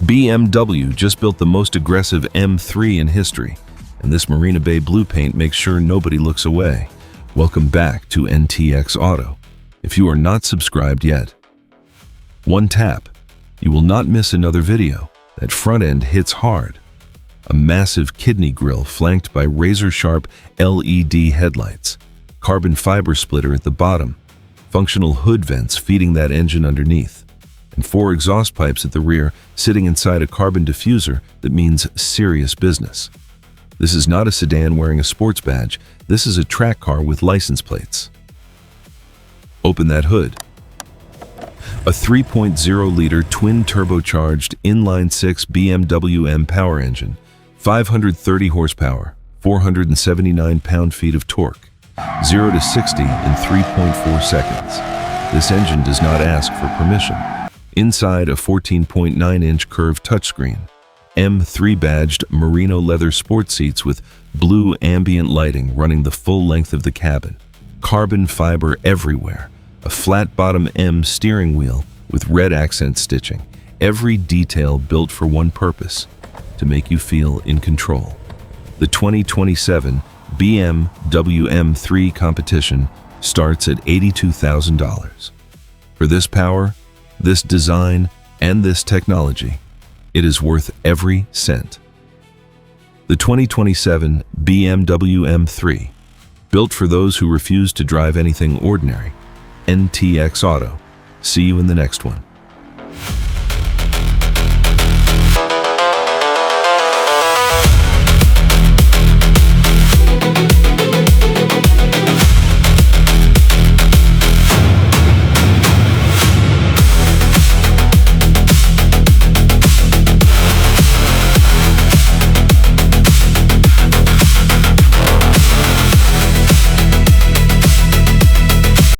BMW just built the most aggressive M3 in history, and this Marina Bay blue paint makes sure nobody looks away. Welcome back to ntxauto. If you are not subscribed yet, one tap, you will not miss another video. That front end hits hard. A massive kidney grille flanked by razor-sharp LED headlights, carbon fiber splitter at the bottom, functional hood vents feeding that engine underneath, and 4 exhaust pipes at the rear sitting inside a carbon diffuser that means serious business. This is not a sedan wearing a sports badge. This is a track car with license plates. Open that hood. A 3.0-liter twin-turbocharged inline-6 BMW M power engine, 530 horsepower, 479 pound-feet of torque, 0 to 60 in 3.4 seconds. This engine does not ask for permission. Inside, a 14.9-inch curved touchscreen, M3 badged merino leather sport seats with blue ambient lighting running the full length of the cabin, carbon fiber everywhere, a flat-bottom M steering wheel with red accent stitching, every detail built for one purpose, to make you feel in control. The 2027 BMW M3 Competition starts at $82,000. For this power, this design, and this technology, it is worth every cent. The 2027 BMW M3, built for those who refuse to drive anything ordinary. ntxauto. See you in the next one.